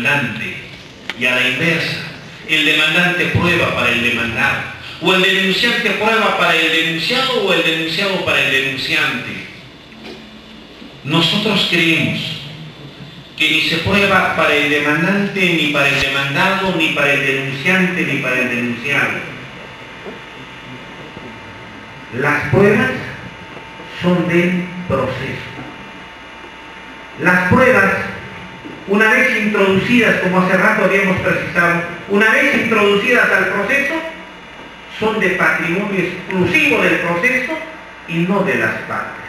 demandante, y a la inversa, el demandante prueba para el demandado, o el denunciante prueba para el denunciado, o el denunciado para el denunciante. Nosotros creemos que ni se prueba para el demandante, ni para el demandado, ni para el denunciante, ni para el denunciado. Las pruebas son del proceso. Las pruebas, una vez introducidas, como hace rato habíamos precisado, una vez introducidas al proceso, son de patrimonio exclusivo del proceso y no de las partes.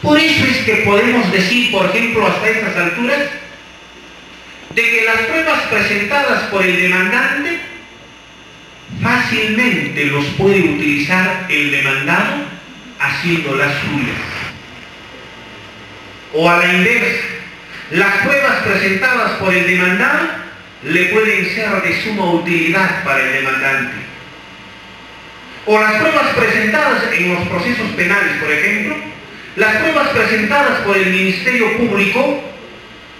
Por eso es que podemos decir, por ejemplo, hasta estas alturas, de que las pruebas presentadas por el demandante fácilmente los puede utilizar el demandado haciendo las suyas. O a la inversa, las pruebas presentadas por el demandado le pueden ser de suma utilidad para el demandante. O las pruebas presentadas en los procesos penales, por ejemplo, las pruebas presentadas por el Ministerio Público,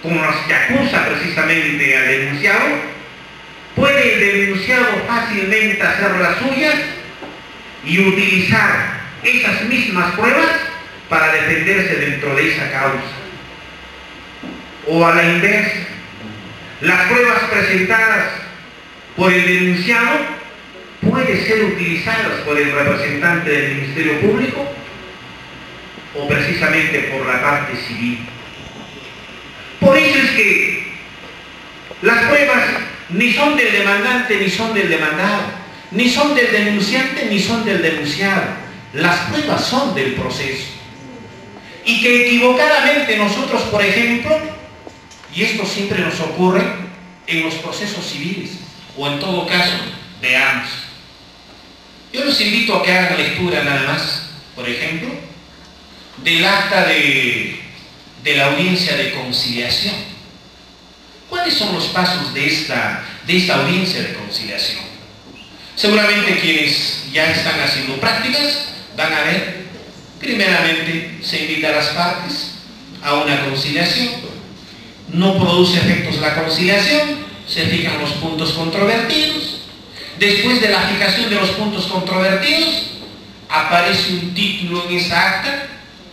como las que acusa precisamente al denunciado, puede el denunciado fácilmente hacer las suyas y utilizar esas mismas pruebas para defenderse dentro de esa causa. O a la inversa, las pruebas presentadas por el denunciado pueden ser utilizadas por el representante del Ministerio Público o precisamente por la parte civil. Por eso es que las pruebas ni son del demandante ni son del demandado, ni son del denunciante ni son del denunciado. Las pruebas son del proceso. Y que equivocadamente nosotros, por ejemplo, y esto siempre nos ocurre en los procesos civiles, o en todo caso, veamos. Yo los invito a que hagan lectura nada más, por ejemplo, del acta de la audiencia de conciliación. ¿Cuáles son los pasos de esta audiencia de conciliación? Seguramente quienes ya están haciendo prácticas van a ver, primeramente se invita a las partes a una conciliación, no produce efectos la conciliación, se fijan los puntos controvertidos, después de la fijación de los puntos controvertidos aparece un título en esa acta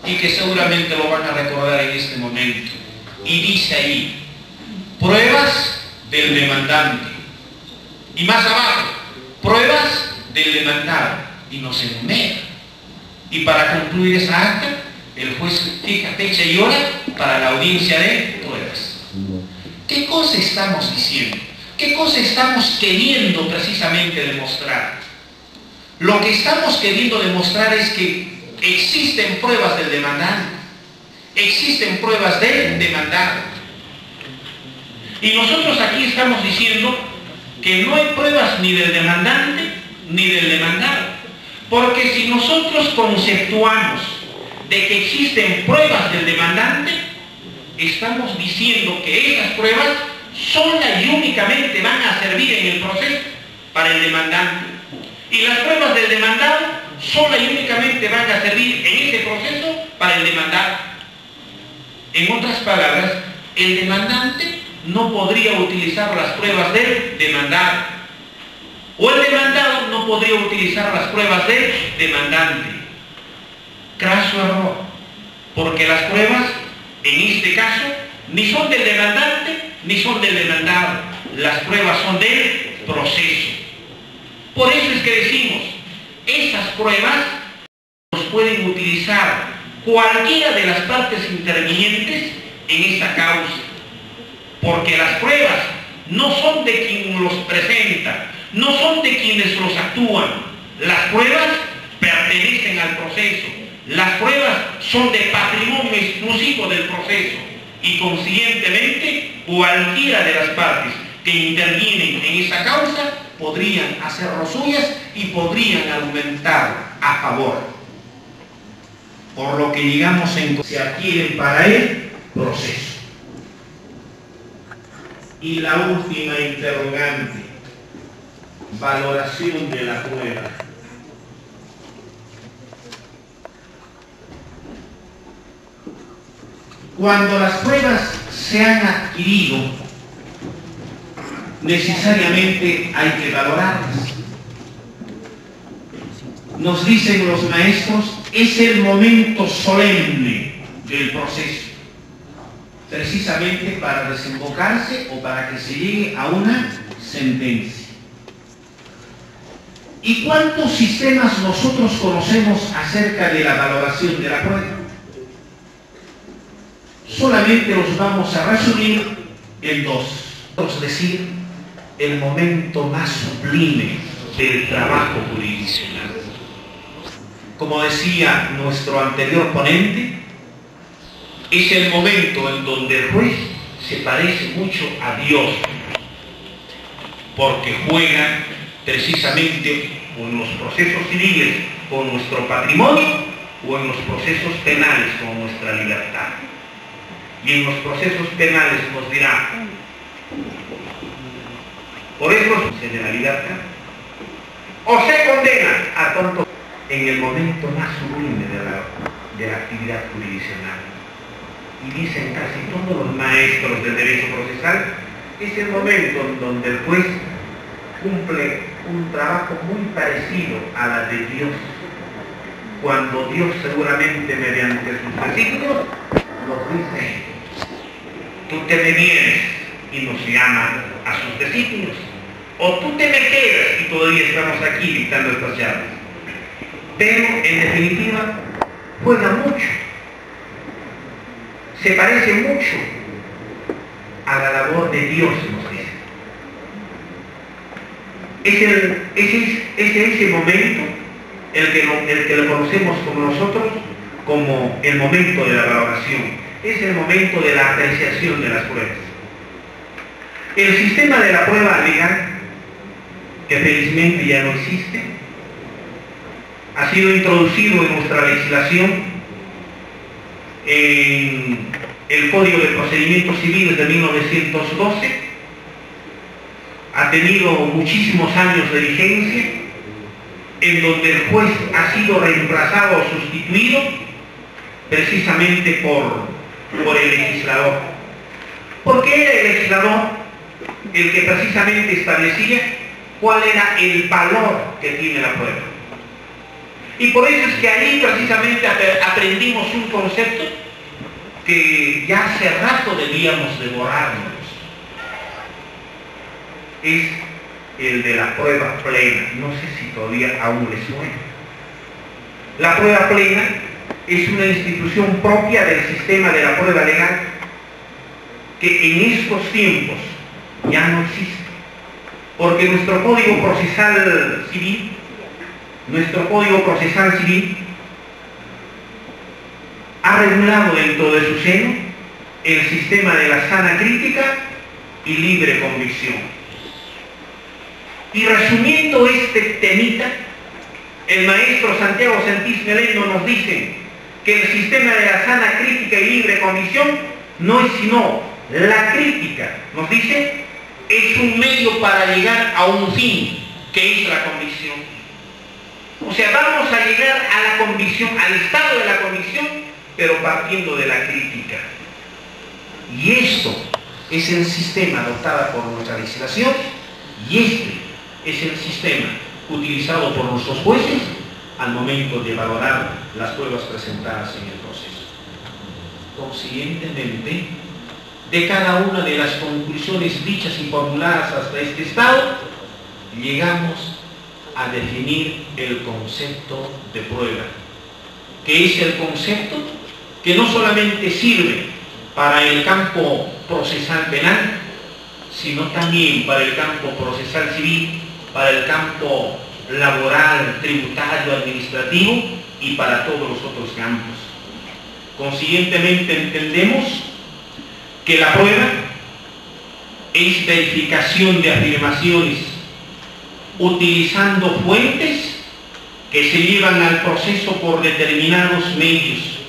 y que seguramente lo van a recordar en este momento, y dice ahí: pruebas del demandante, y más abajo, pruebas del demandado, y nos enumera. Y para concluir esa acta, el juez fija fecha y hora para la audiencia de pruebas. ¿Qué cosa estamos diciendo? ¿Qué cosa estamos queriendo precisamente demostrar? Lo que estamos queriendo demostrar es que existen pruebas del demandante, existen pruebas del demandado. Y nosotros aquí estamos diciendo que no hay pruebas ni del demandante ni del demandado. Porque si nosotros conceptuamos de que existen pruebas del demandante, estamos diciendo que esas pruebas sola y únicamente van a servir en el proceso para el demandante. Y las pruebas del demandado sola y únicamente van a servir en ese proceso para el demandado. En otras palabras, el demandante no podría utilizar las pruebas del demandado, o el demandado no podría utilizar las pruebas del demandante. Craso error, porque las pruebas, en este caso, ni son del demandante ni son del demandado. Las pruebas son del proceso. Por eso es que decimos, esas pruebas nos pueden utilizar cualquiera de las partes intervinientes en esa causa, porque las pruebas no son de quien los presenta, no son de quienes los actúan. Las pruebas pertenecen al proceso. Las pruebas son de patrimonio exclusivo del proceso y consiguientemente cualquiera de las partes que intervienen en esa causa podrían hacerlo suyas y podrían argumentar a favor. Por lo que digamos se adquieren para el proceso. Y la última interrogante: valoración de la prueba. Cuando las pruebas se han adquirido, necesariamente hay que valorarlas. Nos dicen los maestros, es el momento solemne del proceso, precisamente para desembocarse o para que se llegue a una sentencia. ¿Y cuántos sistemas nosotros conocemos acerca de la valoración de la prueba? Solamente los vamos a resumir en dos. Es decir, el momento más sublime del trabajo jurisdiccional. Como decía nuestro anterior ponente, es el momento en donde el juez se parece mucho a Dios, porque juega precisamente en los procesos civiles con nuestro patrimonio o en los procesos penales con nuestra libertad. Y en los procesos penales nos dirá, por eso se de la libertad, o se condena a tonto en el momento más sublime de la actividad jurisdiccional. Y dicen casi todos los maestros del derecho procesal, es el momento en donde el juez cumple un trabajo muy parecido a la de Dios, cuando Dios seguramente mediante sus designios nos dice, tú te me vienes y nos llama a sus designios, o tú te me quedas y todavía estamos aquí dictando estas llaves. Pero en definitiva juega mucho, se parece mucho a la labor de Dios, nos dice. Es ese momento el que lo conocemos como nosotros como el momento de la valoración, es el momento de la apreciación de las pruebas. El sistema de la prueba legal, que felizmente ya no existe, ha sido introducido en nuestra legislación en el Código de Procedimientos Civiles de 1912, ha tenido muchísimos años de vigencia, en donde el juez ha sido reemplazado o sustituido precisamente por el legislador. Porque era el legislador el que precisamente establecía cuál era el valor que tiene la prueba. Y por eso es que ahí precisamente aprendimos un concepto que ya hace rato debíamos de borrarnos. Es el de la prueba plena. No sé si todavía aún les suena. La prueba plena es una institución propia del sistema de la prueba legal que en estos tiempos ya no existe. Porque nuestro Código Procesal Civil ha regulado dentro de su seno el sistema de la sana crítica y libre convicción. Y resumiendo este temita, el maestro Santiago Santís Melendo nos dice que el sistema de la sana crítica y libre convicción no es sino la crítica, nos dice, es un medio para llegar a un fin, que es la convicción. O sea, vamos a llegar a la convicción, al estado de la convicción, pero partiendo de la crítica. Y esto es el sistema adoptado por nuestra legislación, y este es el sistema utilizado por nuestros jueces al momento de valorar las pruebas presentadas en el proceso. Consiguientemente, de cada una de las conclusiones dichas y formuladas hasta este estado, llegamos a definir el concepto de prueba, que es el concepto que no solamente sirve para el campo procesal penal, sino también para el campo procesal civil, para el campo laboral, tributario, administrativo y para todos los otros campos. Consiguientemente entendemos que la prueba es verificación de afirmaciones utilizando fuentes que se llevan al proceso por determinados medios,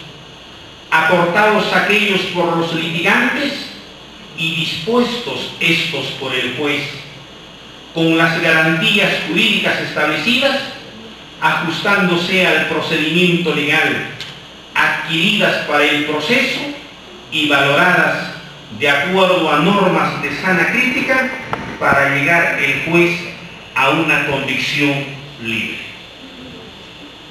aportados aquellos por los litigantes y dispuestos estos por el juez, con las garantías jurídicas establecidas, ajustándose al procedimiento legal, adquiridas para el proceso y valoradas de acuerdo a normas de sana crítica, para llegar el juez a una convicción libre.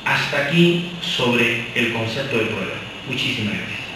Hasta aquí sobre el concepto de prueba. Muchísimas gracias.